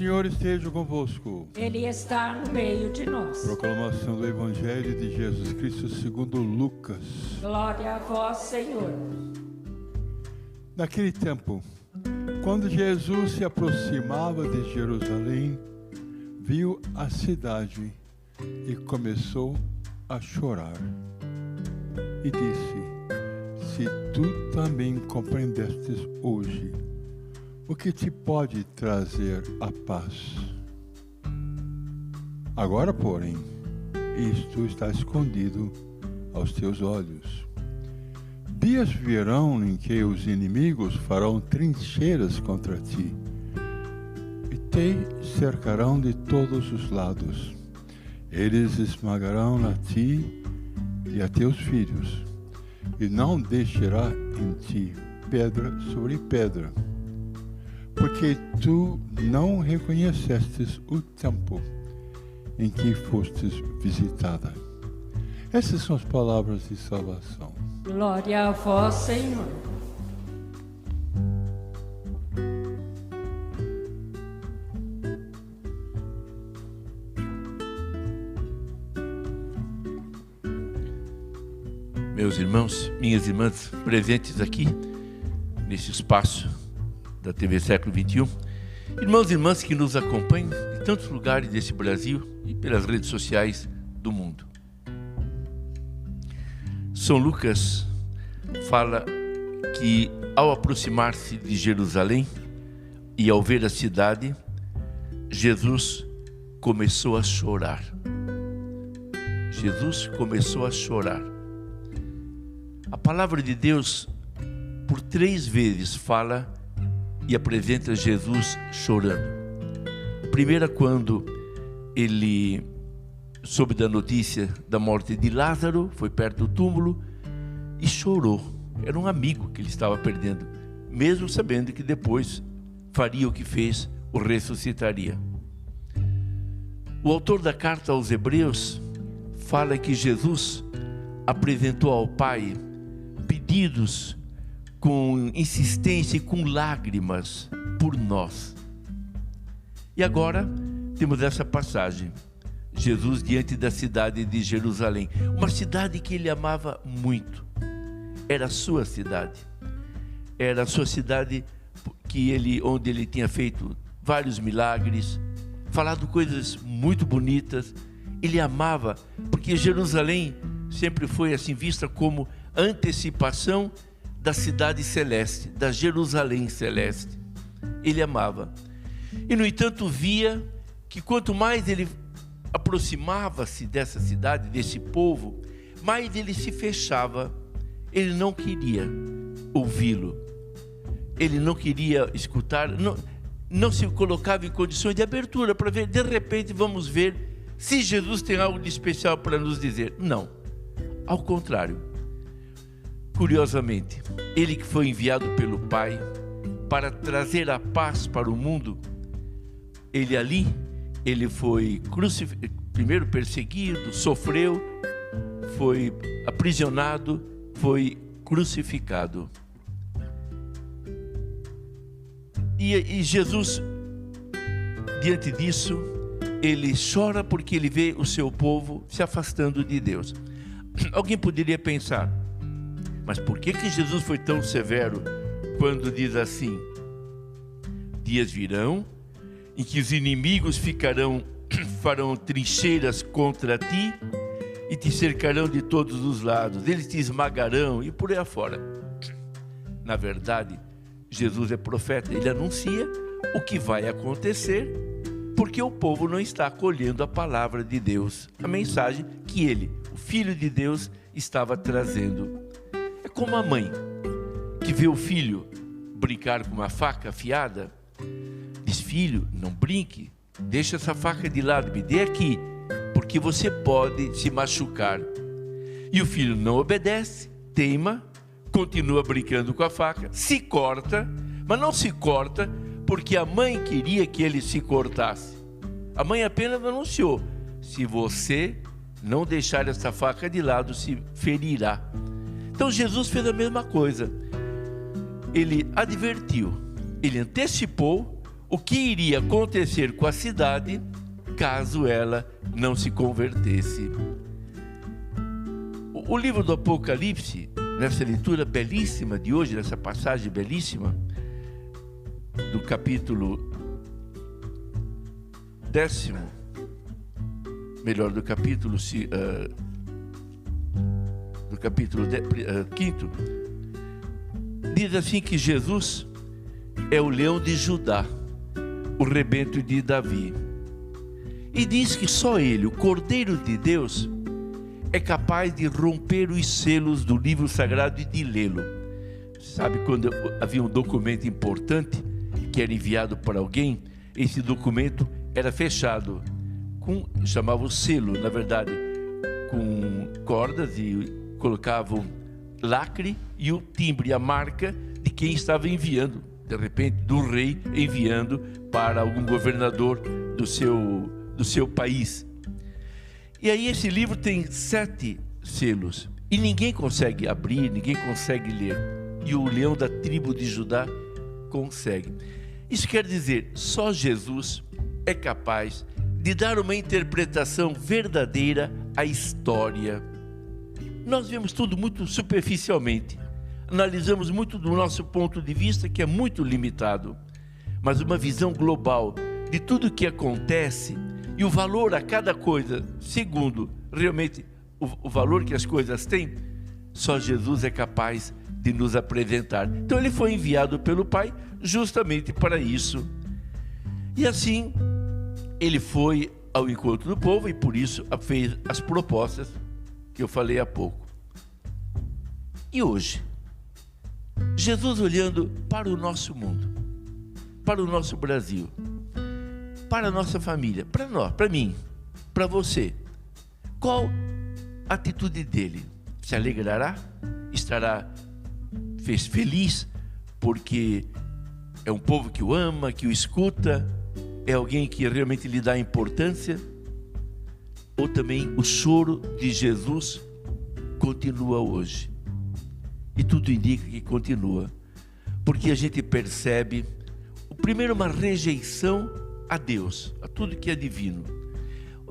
Senhor esteja convosco. Ele está no meio de nós. Proclamação do Evangelho de Jesus Cristo segundo Lucas. Glória a vós, Senhor. Naquele tempo, quando Jesus se aproximava de Jerusalém, viu a cidade e começou a chorar. E disse: se tu também compreendestes hoje, o que te pode trazer a paz? Agora, porém, isto está escondido aos teus olhos. Dias virão em que os inimigos farão trincheiras contra ti e te cercarão de todos os lados. Eles esmagarão a ti e a teus filhos, e não deixará em ti pedra sobre pedra, porque tu não reconhecestes o tempo em que fostes visitada. Essas são as palavras de salvação. Glória a vós, Senhor. Meus irmãos, minhas irmãs presentes aqui nesse espaço da TV Século XXI, irmãos e irmãs que nos acompanham de tantos lugares desse Brasil e pelas redes sociais do mundo. São Lucas fala que ao aproximar-se de Jerusalém e ao ver a cidade, Jesus começou a chorar. Jesus começou a chorar. A palavra de Deus por 3 vezes fala e apresenta Jesus chorando. A primeira, quando ele soube da notícia da morte de Lázaro, foi perto do túmulo e chorou. Era um amigo que ele estava perdendo, mesmo sabendo que depois faria o que fez, o ressuscitaria. O autor da carta aos Hebreus fala que Jesus apresentou ao Pai pedidos com insistência e com lágrimas por nós. E agora temos essa passagem. Jesus diante da cidade de Jerusalém, uma cidade que ele amava muito. Era a sua cidade. Era a sua cidade onde ele tinha feito vários milagres, falado coisas muito bonitas. Ele amava, porque Jerusalém sempre foi assim vista como antecipação da cidade celeste, da Jerusalém celeste. Ele amava. E no entanto via que quanto mais ele aproximava-se dessa cidade, desse povo, mais ele se fechava. Ele não queria ouvi-lo. Ele não queria escutar, não se colocava em condições de abertura para ver. De repente vamos ver se Jesus tem algo de especial para nos dizer. Não, ao contrário. Curiosamente, ele que foi enviado pelo Pai para trazer a paz para o mundo, ele foi primeiro perseguido, sofreu, foi aprisionado, foi crucificado. E Jesus, diante disso, ele chora porque ele vê o seu povo se afastando de Deus. Alguém poderia pensar, mas por que Jesus foi tão severo quando diz assim: dias virão em que os inimigos farão trincheiras contra ti e te cercarão de todos os lados, eles te esmagarão e por aí afora. Na verdade, Jesus é profeta, ele anuncia o que vai acontecer, porque o povo não está acolhendo a palavra de Deus, a mensagem que ele, o Filho de Deus, estava trazendo. É como a mãe que vê o filho brincar com uma faca afiada, diz: filho, não brinque, deixa essa faca de lado, me dê aqui, porque você pode se machucar. E o filho não obedece, teima, continua brincando com a faca, se corta, mas não se corta porque a mãe queria que ele se cortasse. A mãe apenas anunciou: se você não deixar essa faca de lado, se ferirá. Então Jesus fez a mesma coisa. Ele advertiu, ele antecipou o que iria acontecer com a cidade caso ela não se convertesse. O livro do Apocalipse, nessa leitura belíssima de hoje, nessa passagem belíssima, do capítulo 10º, do capítulo 5º, diz assim que Jesus é o leão de Judá, o rebento de Davi. E diz que só ele, o Cordeiro de Deus, é capaz de romper os selos do livro sagrado e de lê-lo. Sabe, quando havia um documento importante que era enviado para alguém, esse documento era fechado chamava o selo, na verdade, com cordas, e colocavam lacre e o timbre, a marca de quem estava enviando, de repente do rei enviando para algum governador do seu país. E aí esse livro tem 7 selos e ninguém consegue abrir, ninguém consegue ler, e o leão da tribo de Judá consegue. Isso quer dizer, só Jesus é capaz de dar uma interpretação verdadeira à história. Nós vemos tudo muito superficialmente, analisamos muito do nosso ponto de vista, que é muito limitado, mas uma visão global de tudo o que acontece e o valor a cada coisa, segundo realmente o valor que as coisas têm, só Jesus é capaz de nos apresentar. Então ele foi enviado pelo Pai justamente para isso. E assim, ele foi ao encontro do povo e por isso fez as propostas que eu falei há pouco. E hoje, Jesus olhando para o nosso mundo, para o nosso Brasil, para a nossa família, para nós, para mim, para você, qual a atitude dele? Se alegrará? Estará feliz porque é um povo que o ama, que o escuta? É alguém que realmente lhe dá importância? Ou também o choro de Jesus continua hoje? E tudo indica que continua, porque a gente percebe, primeiro, uma rejeição a Deus, a tudo que é divino,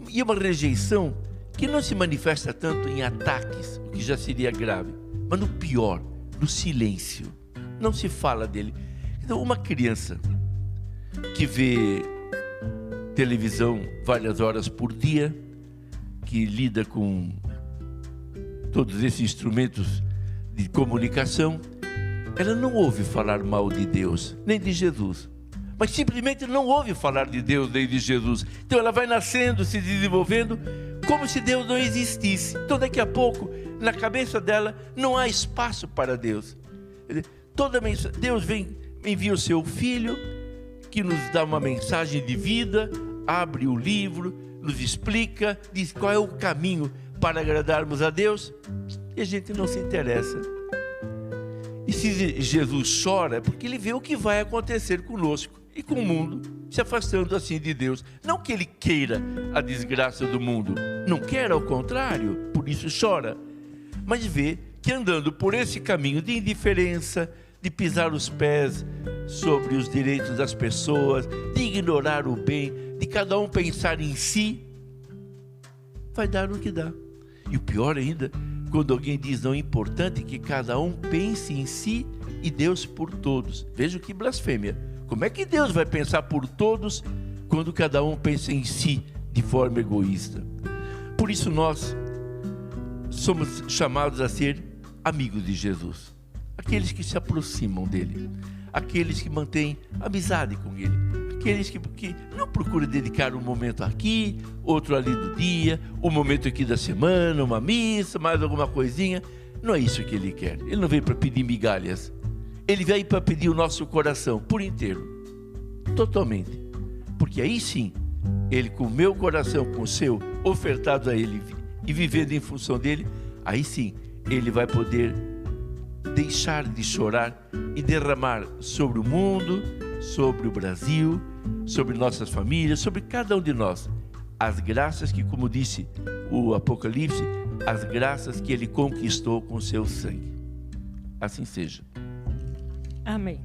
e uma rejeição que não se manifesta tanto em ataques, o que já seria grave, mas no pior, no silêncio. Não se fala dele. Então, uma criança que vê televisão várias horas por dia, que lida com todos esses instrumentos de comunicação, ela não ouve falar mal de Deus, nem de Jesus, mas simplesmente não ouve falar de Deus nem de Jesus. Então ela vai nascendo, se desenvolvendo, como se Deus não existisse. Então daqui a pouco, na cabeça dela, não há espaço para Deus. Deus envia o seu Filho, que nos dá uma mensagem de vida, abre o livro, nos explica, diz qual é o caminho para agradarmos a Deus, e a gente não se interessa. E se Jesus chora, é porque ele vê o que vai acontecer conosco e com o mundo, se afastando assim de Deus. Não que ele queira a desgraça do mundo, não quer, ao contrário, por isso chora, mas vê que andando por esse caminho de indiferença, de pisar os pés sobre os direitos das pessoas, de ignorar o bem, de cada um pensar em si, vai dar o que dá. E o pior ainda, quando alguém diz não, é importante que cada um pense em si e Deus por todos. Veja que blasfêmia. Como é que Deus vai pensar por todos quando cada um pensa em si de forma egoísta? Por isso nós somos chamados a ser amigos de Jesus, aqueles que se aproximam dele, aqueles que mantêm amizade com ele, aqueles que não procuram dedicar um momento aqui, outro ali do dia, um momento aqui da semana, uma missa, mais alguma coisinha. Não é isso que ele quer. Ele não veio para pedir migalhas, ele veio para pedir o nosso coração por inteiro, totalmente, porque aí sim, ele, com o meu coração, com o seu, ofertado a ele e vivendo em função dele, aí sim, ele vai poder deixar de chorar e derramar sobre o mundo, sobre o Brasil, sobre nossas famílias, sobre cada um de nós, as graças que, como disse o Apocalipse, as graças que ele conquistou com seu sangue. Assim seja. Amém.